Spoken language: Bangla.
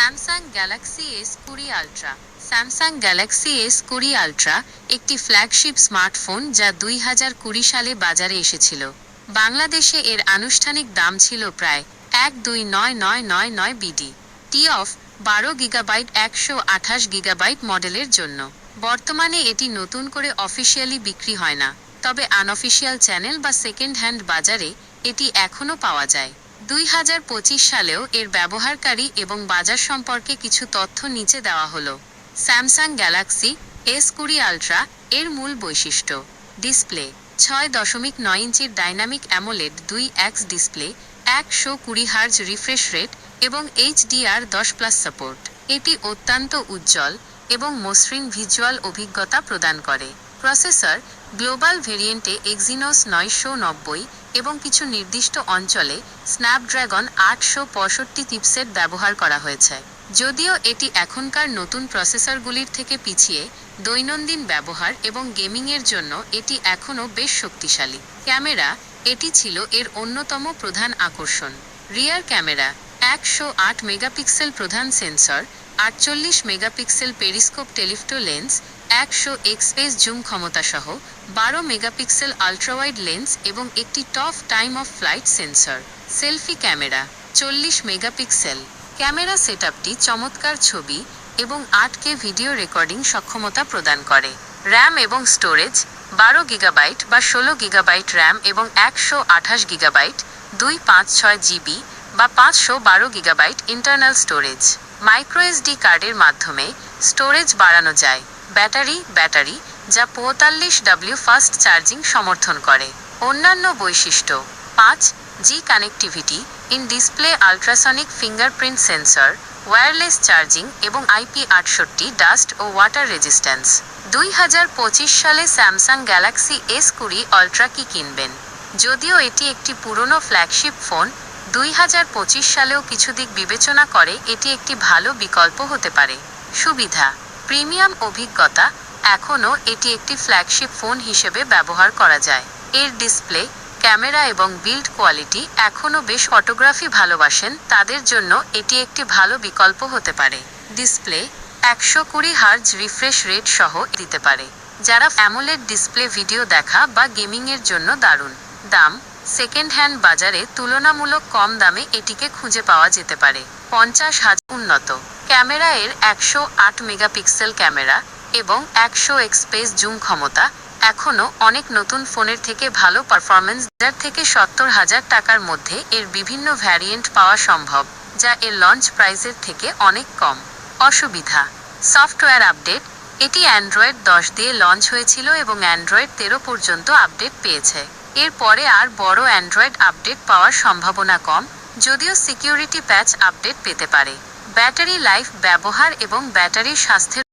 Samsung Galaxy S20 ultra. Samsung Galaxy S20 ultra একটি ফ্ল্যাগশিপ স্মার্টফোন যা 2020 সালে বাজারে এসেছিল। বাংলাদেশে এর আনুষ্ঠানিক দাম ছিল প্রায় 1299999 BD T of 12 gigabyte 128 gigabyte মডেলের জন্য। বর্তমানে এটি নতুন করে অফিসিয়ালি বিক্রি হয় না, তবে আনঅফিসিয়াল চ্যানেল বা সেকেন্ড হ্যান্ড বাজারে এটি এখনও পাওয়া যায়। 2025 সালেও এর ব্যবহারকারী এবং বাজার সম্পর্কে কিছু তথ্য নিচে দেওয়া হলো। স্যামসাং গ্যালাক্সি S20 আলট্রা এর মূল বৈশিষ্ট্য: ডিসপ্লে 6.9 ইঞ্চির dynamic AMOLED 2x display, 120 hertz refresh rate এবং HDR10+ সাপোর্ট। এটি অত্যন্ত উজ্জ্বল এবং মসৃণ ভিজুয়াল অভিজ্ঞতা প্রদান করে। প্রসেসর গ্লোবাল ভেরিয়েন্টে এক্সিনোস 990 এবং কিছু নির্দিষ্ট অঞ্চলে স্ন্যাপড্রাগন 865 চিপসেট ব্যবহার করা হয়েছে। যদিও এটি এখনকার নতুন প্রসেসরগুলির থেকে পিছিয়ে, দৈনন্দিন ব্যবহার এবং গেমিংয়ের জন্য এটি এখনও বেশ শক্তিশালী। ক্যামেরা এটি ছিল এর অন্যতম প্রধান আকর্ষণ। রিয়ার ক্যামেরা 108 মেগাপিক্সেল প্রধান sensor, 48 megapixel periscope telephoto lens, 100 এক্সপেস জুম ক্ষমতাসহ 12 মেগাপিক্সেল আল্ট্রাওয়াইড লেন্স এবং একটি top time of flight sensor. Selfie camera 40 megapixel. Camera সেটআপটি চমৎকার ছবি এবং 8K ভিডিও রেকর্ডিং সক্ষমতা প্রদান করে। র্যাম এবং স্টোরেজ 12 গিগাবাইট বা 16 গিগাবাইট র্যাম এবং 128 গিগাবাইট 256 জিবি বা 512 গিগাবাইট ইন্টারনাল স্টোরেজ। মাইক্রোএসডি কার্ডের মাধ্যমে স্টোরেজ বাড়ানো যায়। ব্যাটারি যা 45W ফাস্ট চার্জিং সমর্থন করে। অন্যান্য বৈশিষ্ট্য: 5G connectivity, in display ultrasonic fingerprint sensor, wireless charging এবং IP68 ডাস্ট ও ওয়াটার রেজিস্ট্যান্স। 2025 সালে স্যামসাং গ্যালাক্সি S20 আলট্রা কি কিনবেন? যদিও এটি একটি পুরনো ফ্ল্যাগশিপ ফোন, 2025 সালেও কিছু দিক বিবেচনা করে এটি একটি ভালো বিকল্প হতে পারে। সুবিধা: প্রিমিয়াম অভিজ্ঞতা, এখনও এটি একটি ফ্ল্যাগশিপ ফোন হিসেবে ব্যবহার করা যায়। এর ডিসপ্লে, ক্যামেরা এবং বিল্ড কোয়ালিটি এখনও বেশ ফটোগ্রাফি ভালোবাসেন তাদের জন্য এটি একটি ভালো বিকল্প হতে পারে। ডিসপ্লে 120 হার্জ রিফ্রেশ রেট সহ দিতে পারে, যারা অ্যামোলেড ডিসপ্লে ভিডিও দেখা বা গেমিংয়ের জন্য দারুণ। দাম: সেকেন্ড হ্যান্ড বাজারে তুলনামূলক কম দামে এটিকে খুঁজে পাওয়া যেতে পারে। 50,000। উন্নত ক্যামেরা এর 108 মেগাপিক্সেল ক্যামেরা এবং 100 এক্সপেস জুম ক্ষমতা এখনও অনেক নতুন ফোনের থেকে ভালো পারফরমেন্স। 1000 থেকে 70,000 টাকার মধ্যে এর বিভিন্ন ভ্যারিয়েন্ট পাওয়া সম্ভব, যা এর লঞ্চ প্রাইসের থেকে অনেক কম। অসুবিধা: সফটওয়্যার আপডেট, এটি অ্যান্ড্রয়েড 10 দিয়ে লঞ্চ হয়েছিল এবং অ্যান্ড্রয়েড 13 পর্যন্ত আপডেট পেয়েছে। এর পরে আর বড় অ্যান্ড্রয়েড আপডেট পাওয়ার সম্ভাবনা কম, যদিও সিকিউরিটি প্যাচ আপডেট পেতে পারে। ব্যাটারি লাইফ ব্যবহার এবং ব্যাটারির স্বাস্থ্যের